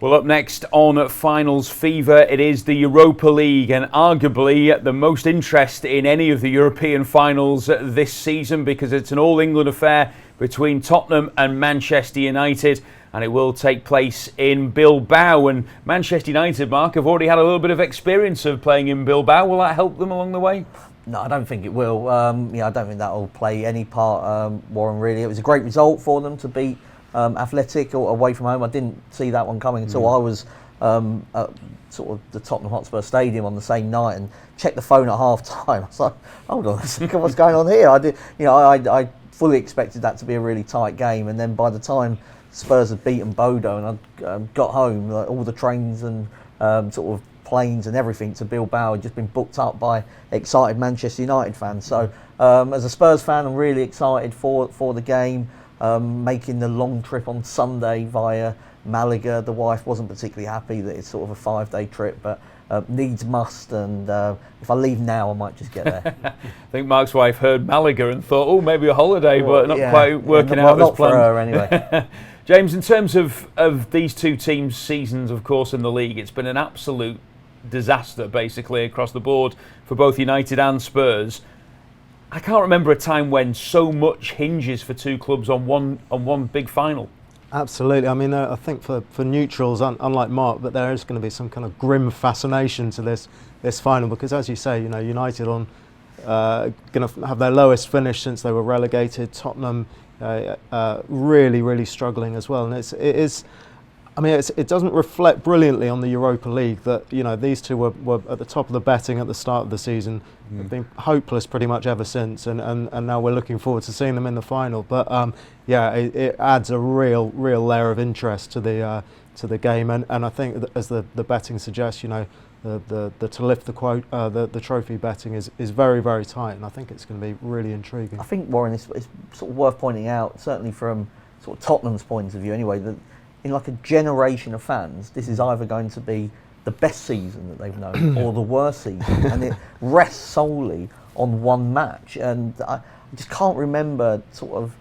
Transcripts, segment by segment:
Well, up next on Finals Fever, it is the Europa League, and arguably the most interest in any of the European finals this season, because it's an all-England affair between Tottenham and Manchester United, and it will take place in Bilbao. And Manchester United, Mark, have already had a little bit of experience of playing in Bilbao. Will that help them along the way? No, I don't think it will. I don't think that will play any part, Warren, really. It was a great result for them to beat Athletic away from home. I didn't see that one coming until I was at sort of the Tottenham Hotspur Stadium on the same night and checked the phone at half time. I was like, hold on a second, what's going on here? I fully expected that to be a really tight game, and then by the time Spurs had beaten Bodo and I got home, like, all the trains and sort of planes and everything to Bilbao had just been booked up by excited Manchester United fans. So as a Spurs fan, I'm really excited for the game. Making the long trip on Sunday via Malaga. The wife wasn't particularly happy that it's sort of a 5-day trip, but needs must, and if I leave now I might just get there. I think Mark's wife heard Malaga and thought, oh, maybe a holiday, but not quite working out as planned. Not for her anyway. James, in terms of these two teams' seasons, of course, in the league, it's been an absolute disaster basically across the board for both United and Spurs. I can't remember a time when so much hinges for two clubs on one big final. Absolutely. I mean, I think for neutrals, unlike Mark, that there is going to be some kind of grim fascination to this final, because, as you say, United going to have their lowest finish since they were relegated. Tottenham really struggling as well, and it doesn't reflect brilliantly on the Europa League that these two were at the top of the betting at the start of the season. They've been hopeless pretty much ever since, and now we're looking forward to seeing them in the final. But it adds a real layer of interest to the game, and I think as the betting suggests, the to lift the quote the trophy betting is very tight, and I think it's going to be really intriguing. I think, Warren, it's sort of worth pointing out, certainly from sort of Tottenham's point of view anyway, that in like a generation of fans, this is either going to be the best season that they've known or the worst season, and it rests solely on one match. And I just can't remember sort of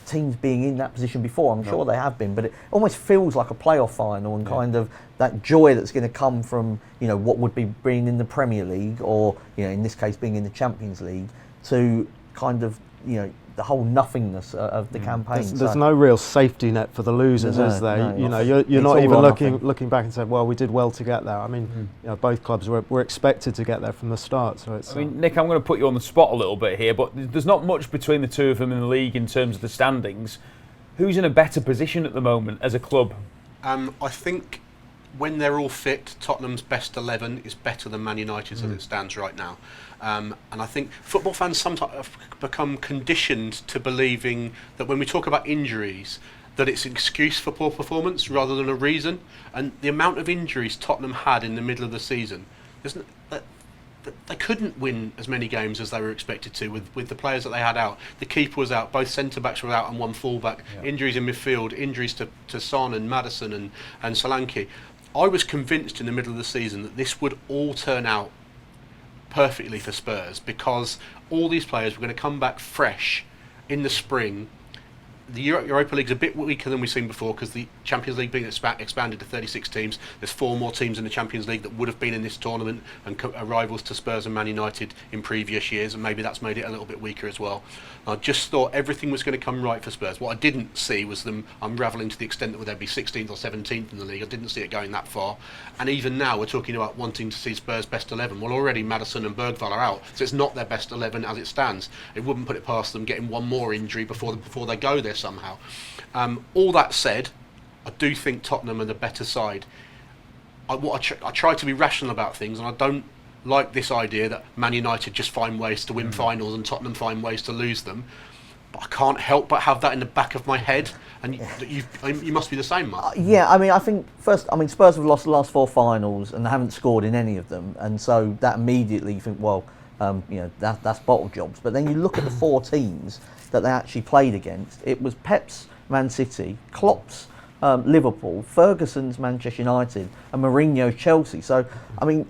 teams being in that position before. I'm sure they have been, but it almost feels like a playoff final, and kind of that joy that's going to come from what would be being in the Premier League, or in this case being in the Champions League, to kind of the whole nothingness of the campaign. There's no real safety net for the losers, is there? You're not even looking back and saying, well, we did well to get there. I mean, both clubs were expected to get there from the start. So it's. Nick, I'm going to put you on the spot a little bit here, but there's not much between the two of them in the league in terms of the standings. Who's in a better position at the moment as a club? I think when they're all fit, Tottenham's best 11 is better than Man United's as it stands right now. And I think football fans sometimes have become conditioned to believing that when we talk about injuries, that it's an excuse for poor performance rather than a reason. And the amount of injuries Tottenham had in the middle of the season, they couldn't win as many games as they were expected to with the players that they had out. The keeper was out, both centre-backs were out and one full-back, injuries in midfield, injuries to Son and Maddison and Solanke. I was convinced in the middle of the season that this would all turn out perfectly for Spurs, because all these players were going to come back fresh in the spring. The Europa League's a bit weaker than we've seen before, because the Champions League being expanded to 36 teams. There's 4 more teams in the Champions League that would have been in this tournament and rivals to Spurs and Man United in previous years, and maybe that's made it a little bit weaker as well. I just thought everything was going to come right for Spurs. What I didn't see was them unravelling to the extent that they'd be 16th or 17th in the league. I didn't see it going that far. And even now we're talking about wanting to see Spurs best 11. Well, already Maddison and Bergvall are out, so it's not their best 11 as it stands. It wouldn't put it past them getting one more injury before they go there somehow. All that said, I do think Tottenham are the better side. I try to be rational about things, and I don't like this idea that Man United just find ways to win finals and Tottenham find ways to lose them. But I can't help but have that in the back of my head, and you must be the same, Mark. I think Spurs have lost the last 4 finals and they haven't scored in any of them, and so that immediately you think, well, that's bottle jobs. But then you look at the 4 teams that they actually played against. It was Pep's Man City, Klopp's Liverpool, Ferguson's Manchester United, and Mourinho's Chelsea. So,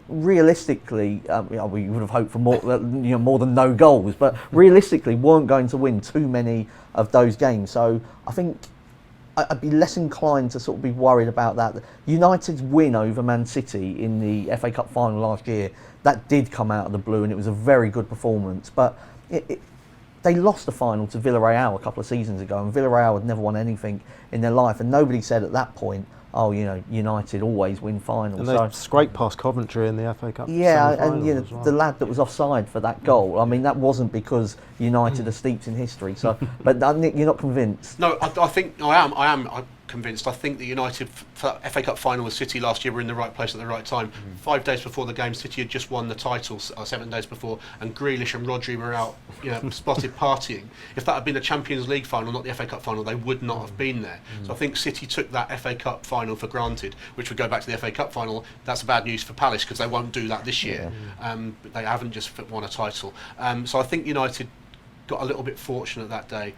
realistically, we would have hoped for more than no goals, but realistically, weren't going to win too many of those games. So, I think I'd be less inclined to sort of be worried about that. United's win over Man City in the FA Cup final last year, that did come out of the blue, and it was a very good performance. But they lost the final to Villarreal a couple of seasons ago, and Villarreal had never won anything in their life, and nobody said at that point, oh, United always win finals. And they scraped past Coventry in the FA Cup. Yeah, and well. the lad that was offside for that goal, I mean, that wasn't because United are steeped in history. So, but Nick, you're not convinced? No, I think I am convinced. I think that United FA Cup final with City last year were in the right place at the right time. 5 days before the game, City had just won the title, 7 days before, and Grealish and Rodri were out, spotted partying. If that had been a Champions League final, not the FA Cup final, they would not have been there. So I think City took that FA Cup final for granted, which would go back to the FA Cup final. That's bad news for Palace because they won't do that this year. But they haven't just won a title. So I think United got a little bit fortunate that day.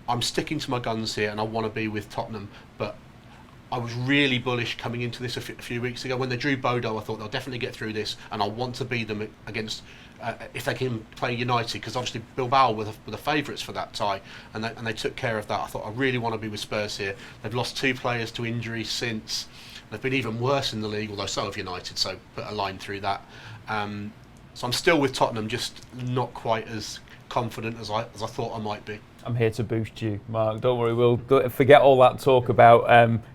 I'm sticking to my guns here, and I want to be with Tottenham, but I was really bullish coming into this a few weeks ago. When they drew Bodo, I thought they'll definitely get through this, and I want to beat them against if they can play United, because obviously Bilbao were the favourites for that tie, and they took care of that. I thought I really want to be with Spurs here. They've lost 2 players to injury since. They've been even worse in the league, although so have United, so put a line through that. So I'm still with Tottenham, just not quite as confident as I thought I might be. I'm here to boost you, Mark. Don't worry, we'll forget all that talk about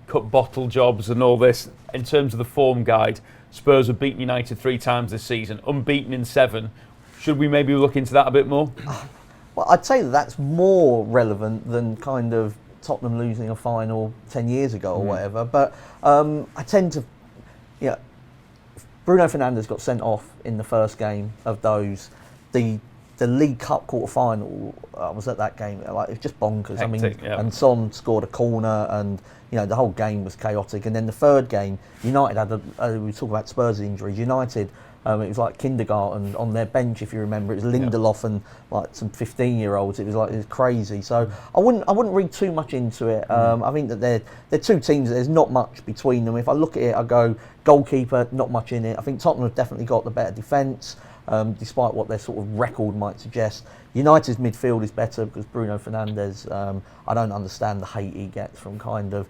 cup bottle jobs and all this. In terms of the form guide, Spurs have beaten United 3 times this season, unbeaten in 7. Should we maybe look into that a bit more? Well, I'd say that's more relevant than kind of Tottenham losing a final 10 years ago or whatever. But I tend to, Bruno Fernandes got sent off in the first game of those. The League Cup quarter-final, I was at that game, it was just bonkers. Hectic, and Son scored a corner, and the whole game was chaotic. And then the third game, United had we talk about Spurs injuries, United, it was like kindergarten on their bench, if you remember. It was Lindelof and like some 15-year-olds. It was crazy. So I wouldn't read too much into it. I think that they're 2 teams. There's not much between them. If I look at it, I go goalkeeper, not much in it. I think Tottenham have definitely got the better defence. Despite what their sort of record might suggest. United's midfield is better because Bruno Fernandes, I don't understand the hate he gets from kind of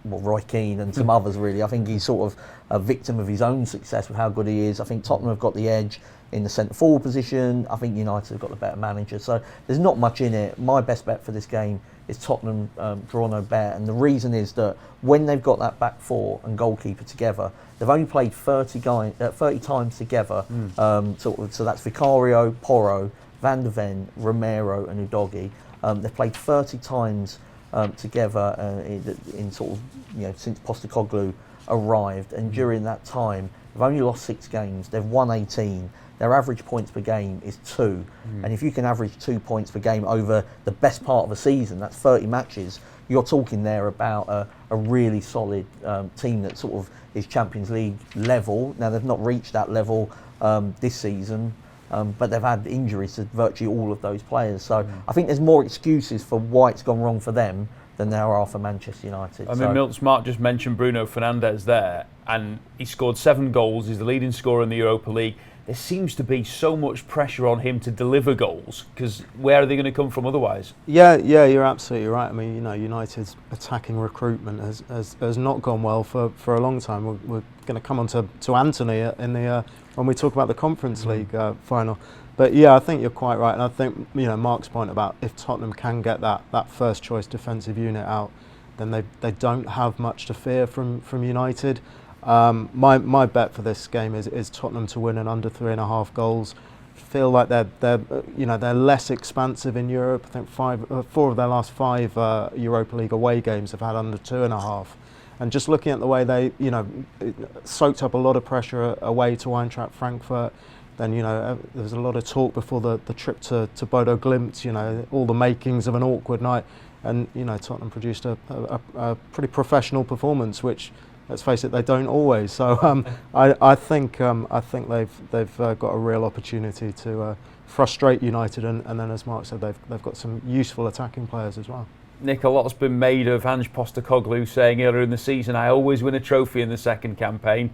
Roy Keane and some others really. I think he's sort of a victim of his own success with how good he is. I think Tottenham have got the edge in the centre forward position. I think United have got the better manager. So there's not much in it. My best bet for this game is Tottenham draw no bet, and the reason is that when they've got that back 4 and goalkeeper together, they've only played 30 times together. So that's Vicario, Porro, Van de Ven, Romero and Udogie. They've played 30 times together in sort of since Postecoglu arrived, and during that time they've only lost 6 games. They've won 18. Their average points per game is 2. And if you can average 2 points per game over the best part of a season, that's 30 matches, you're talking there about a really solid team that sort of is Champions League level. Now, they've not reached that level this season, but they've had injuries to virtually all of those players. So I think there's more excuses for why it's gone wrong for them than there are for Manchester United. I mean, Milton Smart just mentioned Bruno Fernandes there, and he scored 7 goals. He's the leading scorer in the Europa League. There seems to be so much pressure on him to deliver goals, because where are they going to come from otherwise? Yeah, you're absolutely right. I mean, United's attacking recruitment has not gone well for a long time. We're going to come on to Anthony in the when we talk about the Conference League final. But yeah, I think you're quite right, and I think Mark's point about if Tottenham can get that first choice defensive unit out, then they don't have much to fear from United. My bet for this game is Tottenham to win and under 3.5 goals. Feel like they're less expansive in Europe. I think 4 of their last 5 Europa League away games have had under 2.5. And just looking at the way they soaked up a lot of pressure away to Eintracht Frankfurt. Then there was a lot of talk before the trip to Bodo Glimt. All the makings of an awkward night, and Tottenham produced a pretty professional performance, which, let's face it, they don't always. So I think they've got a real opportunity to frustrate United, and then, as Mark said, they've got some useful attacking players as well. Nick, a lot's been made of Ange Postecoglu saying earlier in the season, I always win a trophy in the second campaign.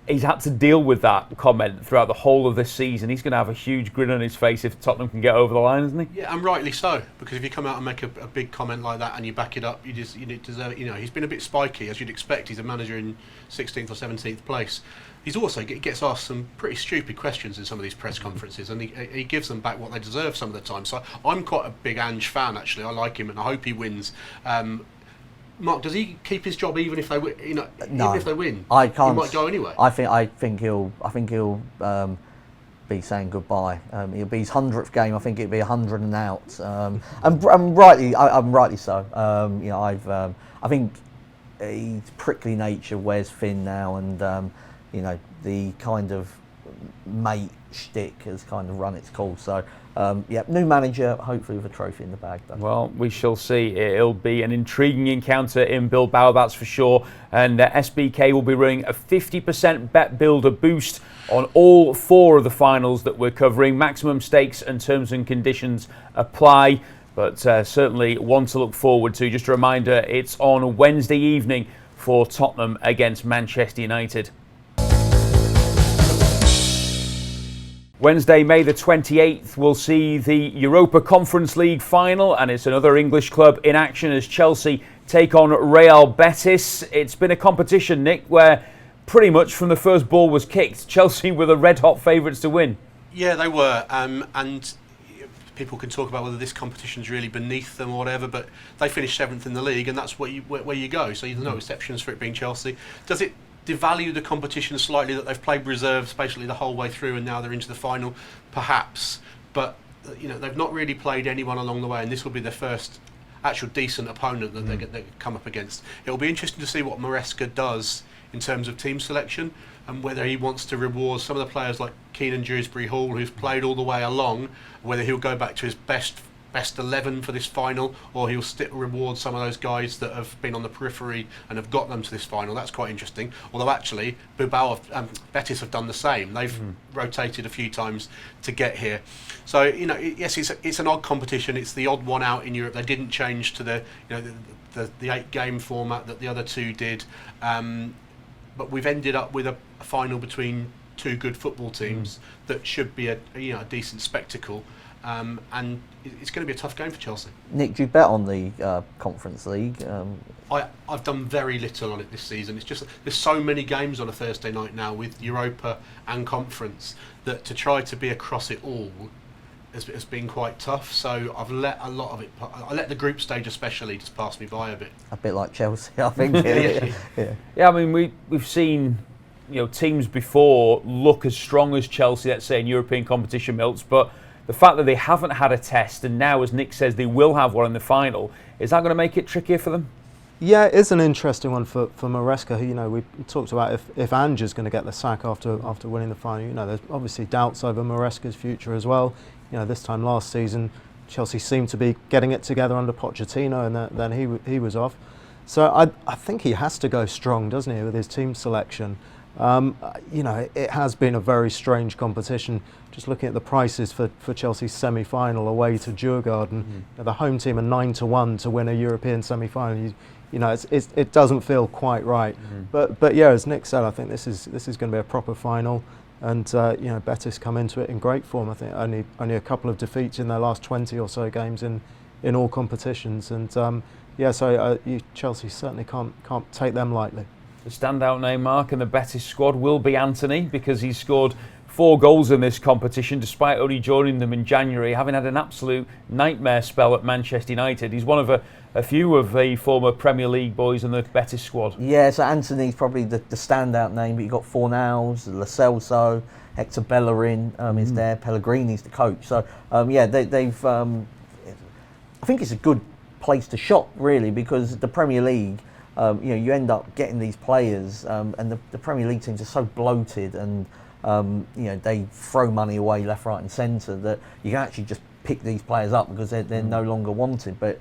he's had to deal with that comment throughout the whole of this season. He's going to have a huge grin on his face if Tottenham can get over the line, isn't he? Yeah, and rightly so, because if you come out and make a big comment like that and you back it up, you deserve it. You know, he's been a bit spiky, as you'd expect. He's a manager in 16th or 17th place. He's also gets asked some pretty stupid questions in some of these press conferences, and he gives them back what they deserve some of the time. So I'm quite a big Ange fan, actually. I like him, and I hope he wins. Mark, does he keep his job even if they win? You know, No, even if they win, I can't. He might go anyway. I think he'll be saying goodbye. It'll be his 100th game. I think it'll be 100 and out. And rightly so. You know, I think his prickly nature wears thin now, and you know, the kind of mate shtick has kind of run its course. So, yeah, new manager, hopefully with a trophy in the bag, though. Well, we shall see. It'll be an intriguing encounter in Bilbao, that's for sure. And SBK will be running a 50% bet builder boost on all 4 of the finals that we're covering. Maximum stakes and terms and conditions apply, but certainly one to look forward to. Just a reminder, it's on Wednesday evening for Tottenham against Manchester United. Wednesday, May the 28th, we'll see the Europa Conference League final, and it's another English club in action as Chelsea take on Real Betis. It's been a competition, Nick, where pretty much from the first ball was kicked, Chelsea were the red-hot favourites to win. Yeah, they were, and people can talk about whether this competition's really beneath them or whatever, but they finished 7th in the league, and that's where you go. So there's no exceptions for it being Chelsea. Does it devalue the competition slightly that they've played reserves basically the whole way through and now they're into the final? Perhaps, but you know, they've not really played anyone along the way, and this will be their first actual decent opponent that they come up against. It'll be interesting to see what Maresca does in terms of team selection, and whether he wants to reward some of the players like Keenan Dewsbury Hall, who's played all the way along, whether he'll go back to his best 11 for this final, or he'll reward some of those guys that have been on the periphery and have got them to this final. That's quite interesting. Although actually, Betis have done the same. They've rotated a few times to get here. So you know, yes, it's an odd competition. It's the odd one out in Europe. They didn't change to the 8-game format that the other 2 did, but we've ended up with a final between 2 good football teams that should be a decent spectacle. And it's going to be a tough game for Chelsea. Nick, do you bet on the Conference League? I've done very little on it this season. It's just there's so many games on a Thursday night now with Europa and Conference that to try to be across it all has been quite tough. So I've let a lot of it. I let the group stage especially just pass me by a bit. A bit like Chelsea, I think. Yeah, I mean we've seen teams before look as strong as Chelsea, let's say in European competition, Milts, but the fact that they haven't had a test, and now, as Nick says, they will have one in the final, is that going to make it trickier for them? Yeah, it is an interesting one for Maresca. We talked about if Ange is going to get the sack after winning the final. There's obviously doubts over Maresca's future as well. This time last season, Chelsea seemed to be getting it together under Pochettino, and then he was off. So I think he has to go strong, doesn't he, with his team selection? It has been a very strange competition. Just looking at the prices for Chelsea's semi-final away to Djurgården, the home team are 9-1 to win a European semi-final. It doesn't feel quite right. But yeah, as Nick said, I think this is going to be a proper final, and Betis come into it in great form. I think only a couple of defeats in their last 20 or so games in all competitions, and so Chelsea certainly can't take them lightly. The standout name, Mark, in the Betis squad will be Anthony, because he's scored 4 goals in this competition despite only joining them in January, having had an absolute nightmare spell at Manchester United. He's one of a few of the former Premier League boys in the Betis squad. Yeah, so Anthony's probably the standout name, but you've got Fornals, Lo Celso, Hector Bellerin is there, Pellegrini's the coach. So they've I think it's a good place to shop, really, because the Premier League, you end up getting these players, and the Premier League teams are so bloated, and they throw money away left, right, and centre that you can actually just pick these players up because they're no longer wanted. But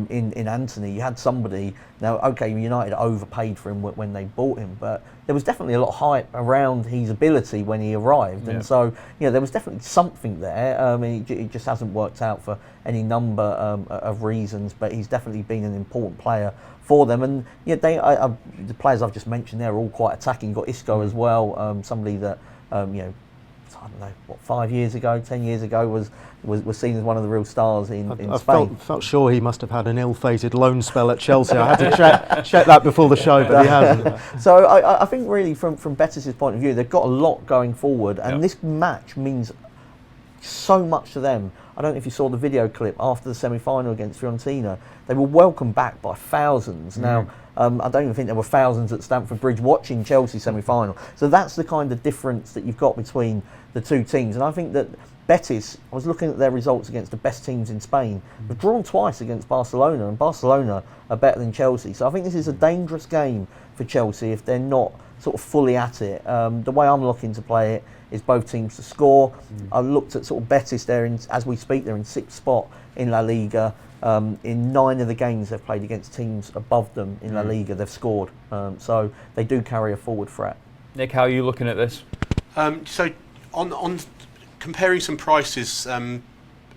in Anthony, you had somebody. Now, okay, United overpaid for him when they bought him, but there was definitely a lot of hype around his ability when he arrived, and so there was definitely something there. It just hasn't worked out for any number of reasons, but he's definitely been an important player for them. And the players I've just mentioned there are all quite attacking. You've got Isco as well, somebody that I don't know, 5 years ago, 10 years ago was seen as one of the real stars in Spain. I felt sure he must have had an ill-fated loan spell at Chelsea. I had to check that before the show, but he hasn't. So I think really from Betis' point of view, they've got a lot going forward, and this match means so much to them. I don't know if you saw the video clip after the semi-final against Fiorentina. They were welcomed back by thousands. Now, I don't even think there were thousands at Stamford Bridge watching Chelsea semi-final. So that's the kind of difference that you've got between the two teams. And I think that Betis, I was looking at their results against the best teams in Spain. They've drawn twice against Barcelona, and Barcelona are better than Chelsea. So I think this is a dangerous game for Chelsea if they're not sort of fully at it. The way I'm looking to play it is both teams to score. I looked at sort of Betis there, as we speak, they're in 6th spot in La Liga. In 9 of the games they've played against teams above them in La Liga, they've scored. So they do carry a forward threat. Nick, how are you looking at this? So on comparing some prices,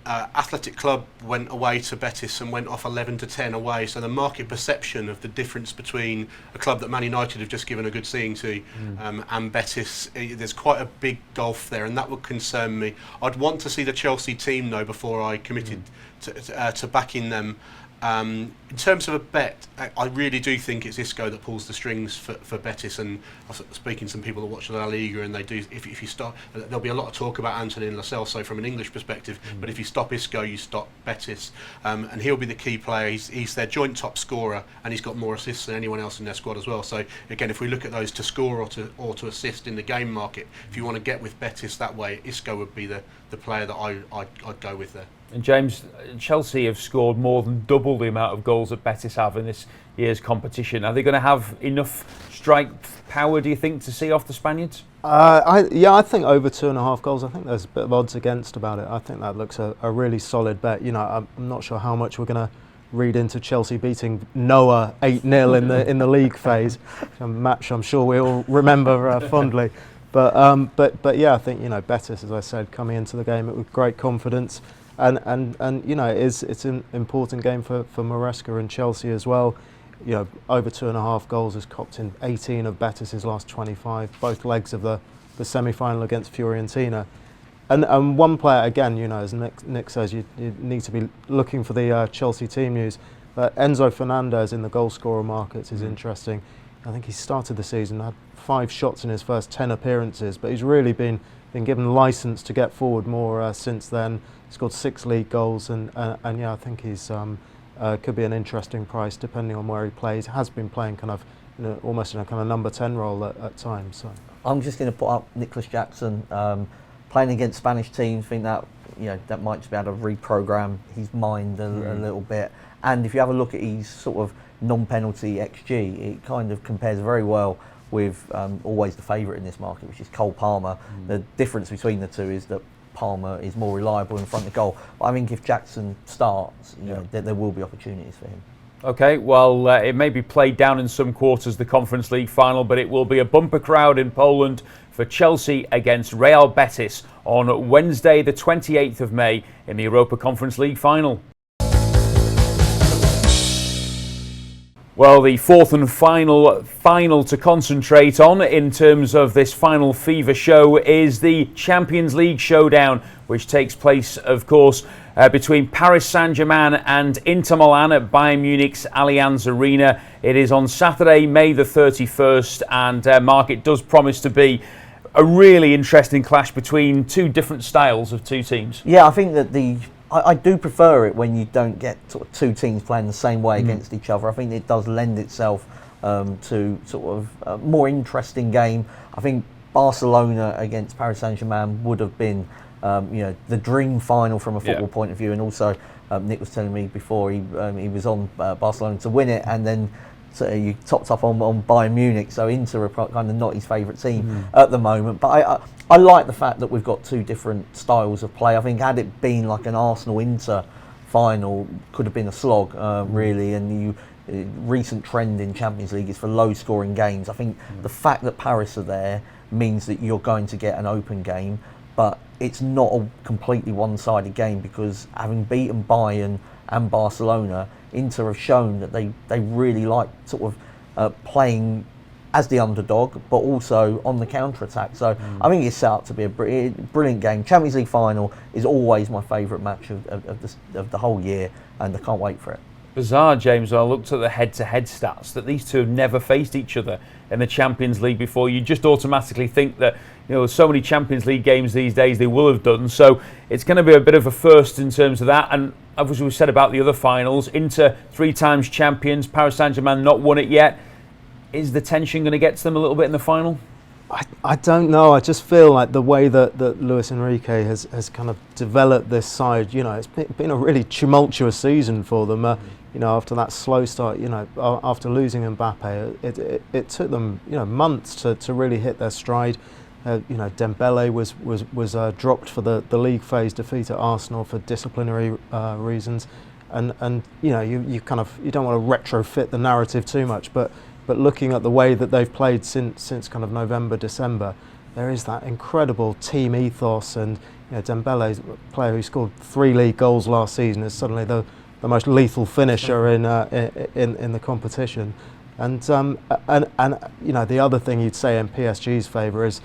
Athletic Club went away to Betis and went off 11-10 away. So the market perception of the difference between a club that Man United have just given a good seeing to and Betis, there's quite a big gulf there, and that would concern me. I'd want to see the Chelsea team though before I committed to backing them. In terms of a bet, I really do think it's Isco that pulls the strings for Betis. And I was speaking to some people that watch La Liga, and they do. If you start, there'll be a lot of talk about Anthony and Lo Celso from an English perspective. But if you stop Isco, you stop Betis, and he'll be the key player. He's their joint top scorer, and he's got more assists than anyone else in their squad as well. So again, if we look at those to score or to assist in the game market, if you want to get with Betis that way, Isco would be the player that I'd go with there. And James, Chelsea have scored more than double the amount of goals that Betis have in this year's competition. Are they going to have enough strike power, do you think, to see off the Spaniards? I think over 2.5 goals. I think there's a bit of odds against about it. I think that looks a really solid bet. I'm not sure how much we're going to read into Chelsea beating Noah 8-0 in the league phase, a match I'm sure we all remember fondly. But yeah, I think Betis, as I said, coming into the game with great confidence. And it's an important game for Maresca and Chelsea as well. Over 2.5 goals, has copped in 18 of Betis' last 25, both legs of the semi-final against Fiorentina. And one player, again, as Nick says, you need to be looking for the Chelsea team news. But Enzo Fernandez in the goal scorer markets is interesting. I think he started the season, had 5 shots in his first 10 appearances, but he's really been given licence to get forward more since then. He scored 6 league goals, and I think he's could be an interesting price depending on where he plays. Has been playing kind of almost in a kind of number 10 role at times. So I'm just going to put up Nicholas Jackson playing against Spanish teams. I think that that might just be able to reprogram his mind a little bit. And if you have a look at his sort of non-penalty XG, it kind of compares very well with always the favourite in this market, which is Cole Palmer. The difference between the two is that Palmer is more reliable in front of goal. But I think if Jackson starts, there will be opportunities for him. Okay, well, it may be played down in some quarters, the Conference League final, but it will be a bumper crowd in Poland for Chelsea against Real Betis on Wednesday, the 28th of May in the Europa Conference League final. Well, the fourth and final to concentrate on in terms of this final fever show is the Champions League showdown, which takes place, of course, between Paris Saint-Germain and Inter Milan at Bayern Munich's Allianz Arena. It is on Saturday, May the 31st, and Mark, it does promise to be a really interesting clash between two different styles of two teams. Yeah, I think that I do prefer it when you don't get sort of two teams playing the same way against each other. I think it does lend itself to sort of a more interesting game. I think Barcelona against Paris Saint-Germain would have been the dream final from a football point of view, and also Nick was telling me before he was on Barcelona to win it, and then So you topped up on Bayern Munich, so Inter are kind of not his favourite team at the moment. But I like the fact that we've got two different styles of play. I think had it been like an Arsenal-Inter final, could have been a slog, really. And recent trend in Champions League is for low-scoring games. I think the fact that Paris are there means that you're going to get an open game, but it's not a completely one-sided game, because having beaten Bayern and Barcelona, Inter have shown that they really like sort of playing as the underdog, but also on the counter-attack. So I think it's set up to be a brilliant game. Champions League final is always my favourite match of the whole year, and I can't wait for it. Bizarre, James, when I looked at the head-to-head stats, that these two have never faced each other in the Champions League before. You just automatically think that, so many Champions League games these days they will have done. So it's going to be a bit of a first in terms of that. And as we said about the other finals, Inter 3 times champions, Paris Saint-Germain not won it yet. Is the tension going to get to them a little bit in the final? I don't know. I just feel like the way that Luis Enrique has kind of developed this side, it's been a really tumultuous season for them. After that slow start, after losing Mbappe, it took them, months to really hit their stride. Dembele was dropped for the league phase defeat at Arsenal for disciplinary reasons, and you don't want to retrofit the narrative too much, but looking at the way that they've played since kind of November, December, there is that incredible team ethos, and Dembele, a player who scored 3 league goals last season, is suddenly the most lethal finisher in the competition. And the other thing you'd say in PSG's favour is,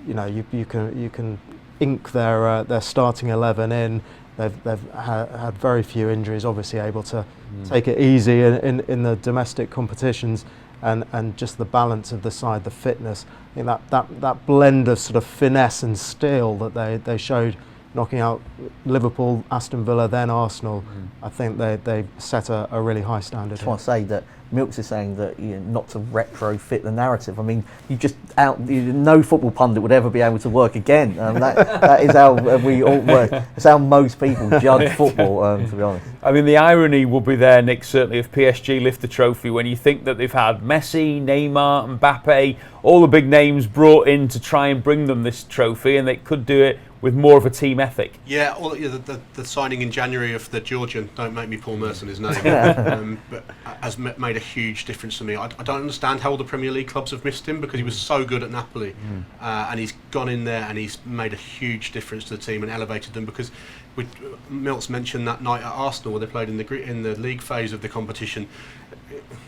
you can ink their starting 11 in. They've had very few injuries, obviously able to take it easy in the domestic competitions, and just the balance of the side, the fitness. I think that blend of sort of finesse and steel that they showed, knocking out Liverpool, Aston Villa, then Arsenal. I think they set a really high standard. I just want to say that Milks is saying that not to retrofit the narrative. I mean, no football pundit would ever be able to work again. That is how we all work. It's how most people judge football, to be honest. I mean, the irony will be there, Nick, certainly, if PSG lift the trophy, when you think that they've had Messi, Neymar, Mbappe, all the big names brought in to try and bring them this trophy, and they could do it with more of a team ethic. Yeah, the signing in January of the Georgian, don't make me Paul Merson his name, but has made a huge difference to me. I don't understand how all the Premier League clubs have missed him, because he was so good at Napoli, and he's gone in there and he's made a huge difference to the team and elevated them. Because Milts mentioned that night at Arsenal where they played in the league phase of the competition.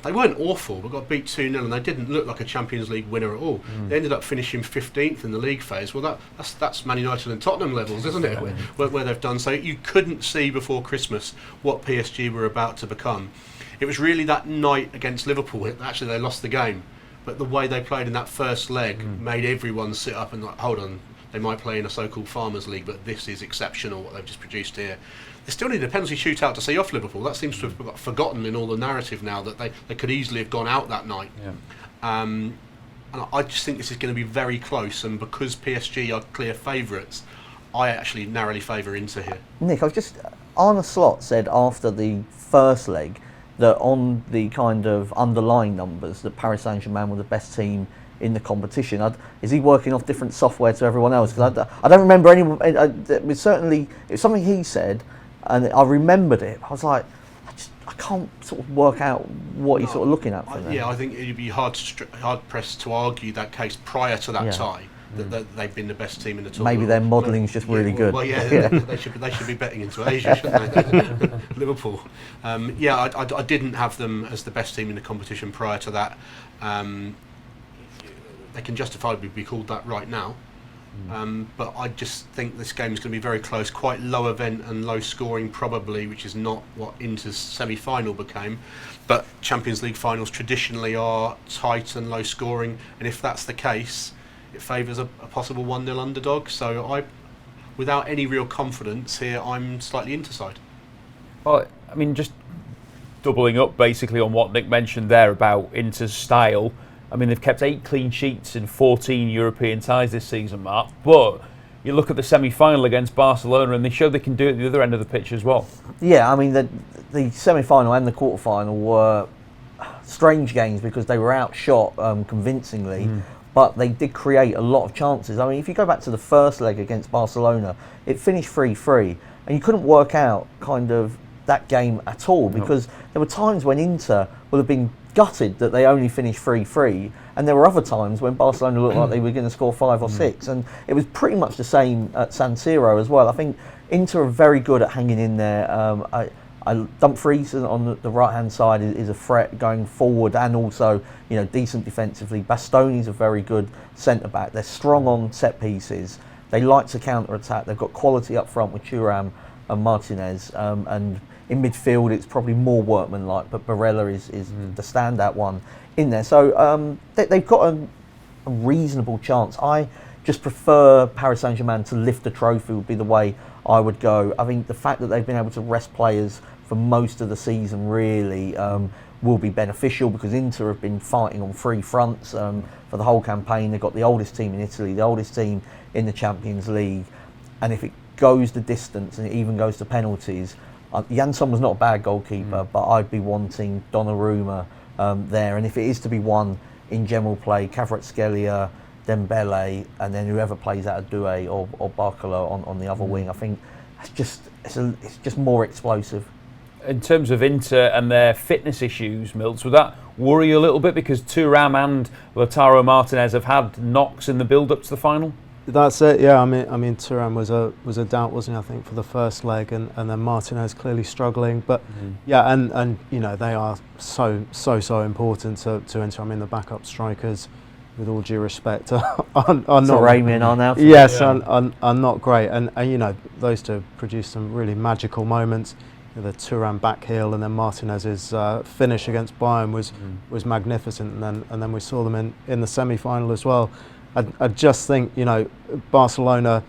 They weren't awful, but got beat 2-0, and they didn't look like a Champions League winner at all. They ended up finishing 15th in the league phase. Well, that's Man United and Tottenham levels, isn't it? Where they've done so. You couldn't see before Christmas what PSG were about to become. It was really that night against Liverpool. Actually, they lost the game, but the way they played in that first leg made everyone sit up and like, hold on. They might play in a so-called Farmers League, but this is exceptional what they've just produced here. They still need a penalty shootout to see off Liverpool. That seems to have got forgotten in all the narrative now, that they could easily have gone out that night. Yeah. And I just think this is going to be very close, and because PSG are clear favourites, I actually narrowly favour Inter here. Nick, Arne Slot said after the first leg that on the kind of underlying numbers that Paris Saint-Germain were the best team in the competition. Is he working off different software to everyone else? Because I don't remember anyone. It was something he said, and I remembered it. I was like, I can't sort of work out what he's sort of looking at for them. Yeah, I think it'd be hard pressed to argue that case prior to that tie. That they've been the best team in the tournament. Maybe their modelling's just really good. Well, they should be betting into Asia, shouldn't they? Liverpool. I didn't have them as the best team in the competition prior to that. They can justifiably be called that right now. But I just think this game is going to be very close, quite low event and low scoring probably, which is not what Inter's semi-final became. But Champions League finals traditionally are tight and low scoring, and if that's the case, it favours a possible 1-0 underdog. So without any real confidence here, I'm slightly Inter side. Well, I mean, just doubling up basically on what Nick mentioned there about Inter's style. I mean, they've kept 8 clean sheets in 14 European ties this season, Mark. But you look at the semi-final against Barcelona, and they showed they can do it at the other end of the pitch as well. Yeah, I mean, the semi-final and the quarter-final were strange games because they were outshot convincingly, but they did create a lot of chances. I mean, if you go back to the first leg against Barcelona, it finished 3-3, and you couldn't work out kind of that game at all because there were times when Inter would have been gutted that they only finished 3-3, and there were other times when Barcelona looked like they were going to score 5 or 6, and it was pretty much the same at San Siro as well. I think Inter are very good at hanging in there. Dumfries on the right-hand side is a threat going forward, and also decent defensively. Bastoni's a very good centre-back. They're strong on set pieces. They like to counter-attack. They've got quality up front with Thuram and Martinez, and in midfield it's probably more workmanlike, but Barella is the standout one in there. So they've got a reasonable chance. I just prefer Paris Saint-Germain to lift the trophy would be the way I would go. I think the fact that they've been able to rest players for most of the season really will be beneficial, because Inter have been fighting on 3 fronts for the whole campaign. They've got the oldest team in Italy, the oldest team in the Champions League, and if it goes the distance and it even goes to penalties, Jansson was not a bad goalkeeper, but I'd be wanting Donnarumma there, and if it is to be won in general play, Kvaratskhelia, Dembele, and then whoever plays out of Doué or Barcola on the other wing, I think it's just more explosive. In terms of Inter and their fitness issues, Milts, would that worry you a little bit, because Thuram and Lautaro Martinez have had knocks in the build-up to the final? That's it. Yeah, I mean, Thuram was a doubt, wasn't he? I think for the first leg, and then Martinez clearly struggling. But yeah, and they are so important to Inter. I mean, the backup strikers, with all due respect, are not. Taremi are now. Yes, are not great, and those two produced some really magical moments. The Thuram back heel and then Martinez's finish against Bayern was magnificent, and then we saw them in the semi-final as well. I just think Barcelona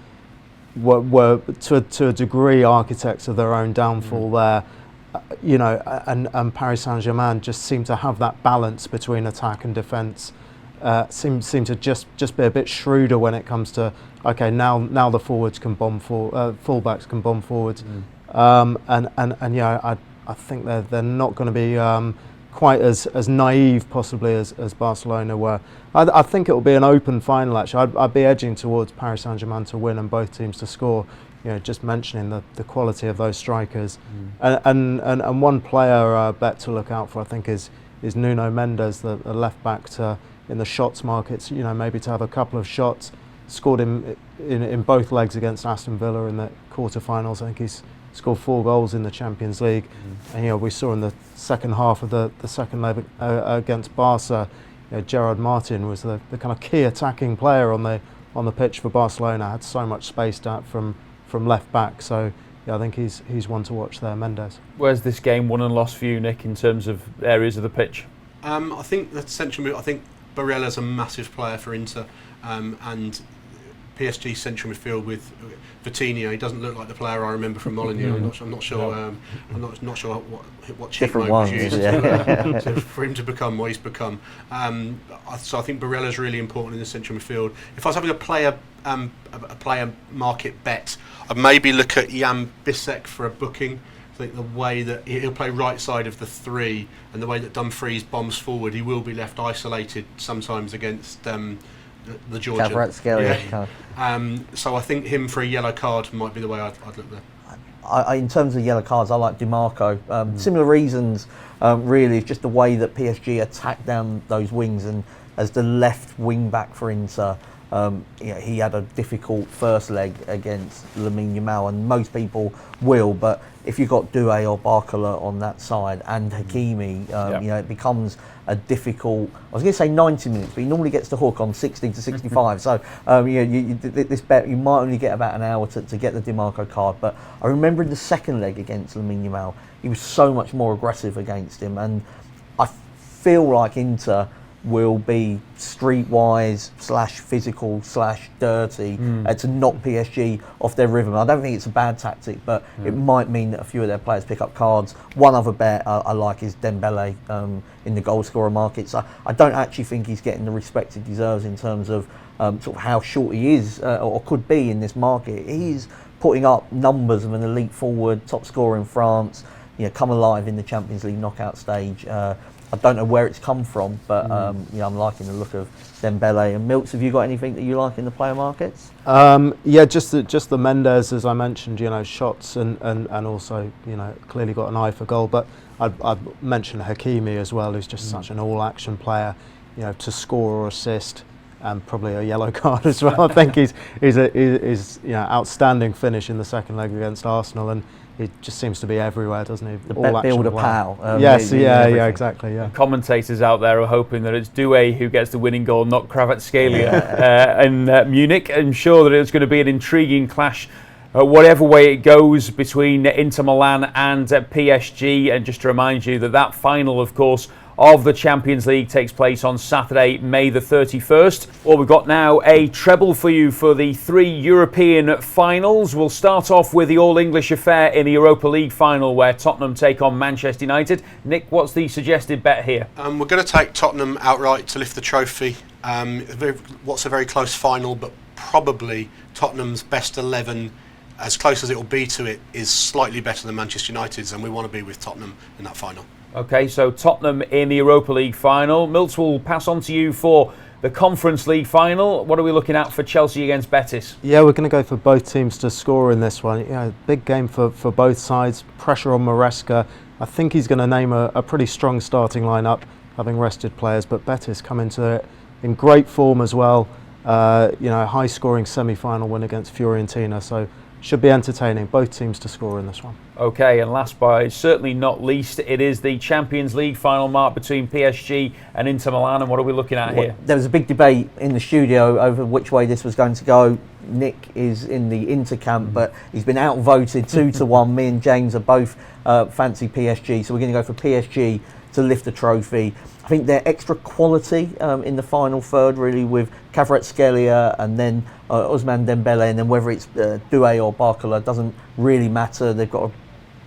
were to a degree architects of their own downfall there, and Paris Saint-Germain just seemed to have that balance between attack and defence. Seem to just be a bit shrewder when it comes to now the forwards can bomb fullbacks can bomb forwards. I think they're not going to be quite as naive possibly as Barcelona were. I think it will be an open final actually. I'd be edging towards Paris Saint-Germain to win and both teams to score. Just mentioning the quality of those strikers, and one player bet to look out for I think is Nuno Mendes, the left back in the shots markets. Maybe to have a couple of shots. Scored in both legs against Aston Villa in the quarterfinals. I think he's scored 4 goals in the Champions League, and we saw in the second half of the second leg against Barca, Gerard Martin was the kind of key attacking player on the pitch for Barcelona. Had so much space out from left back, so yeah, I think he's one to watch there, Mendes. Where's this game won and lost for you, Nick, in terms of areas of the pitch? I think the central midfield. I think Barella's a massive player for Inter, and PSG central midfield with Vitinha. He doesn't look like the player I remember from Molineux. I'm not sure. I'm not sure what cheat mode was used for him to become what he's become. So I think Barella's really important in the central midfield. If I was having a player market bet, I'd maybe look at Jan Bissek for a booking. I think the way that he'll play right side of the 3, and the way that Dumfries bombs forward, he will be left isolated sometimes against the Georgian. So I think him for a yellow card might be the way I'd look there. In terms of yellow cards, I like DiMarco. Similar reasons, really. It's just the way that PSG attack down those wings, and as the left wing back for Inter, he had a difficult first leg against Lamine Yamal, and most people will. But if you've got Doué or Barcola on that side and Hakimi, it becomes a difficult. I was going to say 90 minutes, but he normally gets the hook on 60 to 65. So this bet you might only get about an hour to get the DiMarco card. But I remember in the second leg against Lamine Yamal, he was so much more aggressive against him, and I feel like Inter will be streetwise / physical / dirty to knock PSG off their rhythm. I don't think it's a bad tactic, but it might mean that a few of their players pick up cards. One other bet I like is Dembele in the goal scorer market. So I don't actually think he's getting the respect he deserves in terms of sort of how short he is or could be in this market. He's putting up numbers of an elite forward, top scorer in France, come alive in the Champions League knockout stage. I don't know where it's come from, but you know, I'm liking the look of Dembele and Milts. Have you got anything that you like in the player markets? Yeah, just the Mendes, as I mentioned, you know, shots and also, you know, clearly got an eye for goal. But I'd mention Hakimi as well, who's just such an all-action player, you know, to score or assist, and probably a yellow card as well. I think he's you know, outstanding finish in the second leg against Arsenal, and he just seems to be everywhere, doesn't he? The bet builder pal. Yes, yeah, exactly, yeah. Commentators out there are hoping that it's Doué who gets the winning goal, not Kvaratskhelia in Munich. I'm sure that it's going to be an intriguing clash, whatever way it goes, between Inter Milan and PSG. And just to remind you that final, of course, of the Champions League takes place on Saturday, May the 31st. Well, we've got now a treble for you for the 3 European finals. We'll start off with the All-English affair in the Europa League final, where Tottenham take on Manchester United. Nick, what's the suggested bet here? We're going to take Tottenham outright to lift the trophy. What's a very close final, but probably Tottenham's best 11, as close as it will be to it, is slightly better than Manchester United's, and we want to be with Tottenham in that final. Okay, so Tottenham in the Europa League final. Milts, will pass on to you for the Conference League final. What are we looking at for Chelsea against Betis? Yeah, we're going to go for both teams to score in this one. Yeah, big game for both sides. Pressure on Maresca. I think he's going to name a pretty strong starting lineup, having rested players. But Betis come into it in great form as well. You know, high-scoring semi-final win against Fiorentina. So should be entertaining. Both teams to score in this one. Okay, and last but certainly not least, it is the Champions League final, mark between PSG and Inter Milan. And what are we looking at here? There was a big debate in the studio over which way this was going to go. Nick is in the Inter camp, but he's been outvoted 2-1. Me and James are both fancy PSG, so we're going to go for PSG to lift the trophy. I think they're extra quality in the final third, really, with Kvaratskhelia and then Ousmane Dembele, and then whether it's Doué or Barcola doesn't really matter. They've got a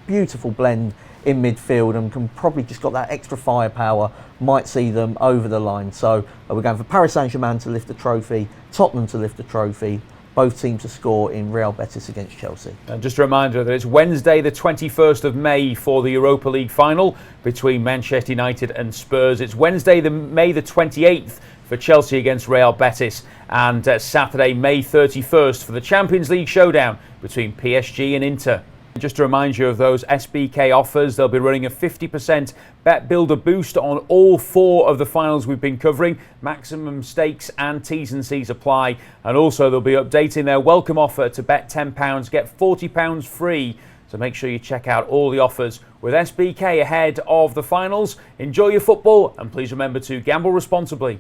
beautiful blend in midfield and can probably just got that extra firepower, might see them over the line. So we're going for Paris Saint-Germain to lift the trophy, Tottenham to lift the trophy, both teams to score in Real Betis against Chelsea. And just a reminder that it's Wednesday the 21st of May for the Europa League final between Manchester United and Spurs. It's Wednesday May the 28th for Chelsea against Real Betis, and Saturday May 31st for the Champions League showdown between PSG and Inter. Just to remind you of those SBK offers, they'll be running a 50% bet builder boost on all 4 of the finals we've been covering. Maximum stakes and T's and C's apply. And also they'll be updating their welcome offer to bet £10, get £40 free. So make sure you check out all the offers with SBK ahead of the finals. Enjoy your football, and please remember to gamble responsibly.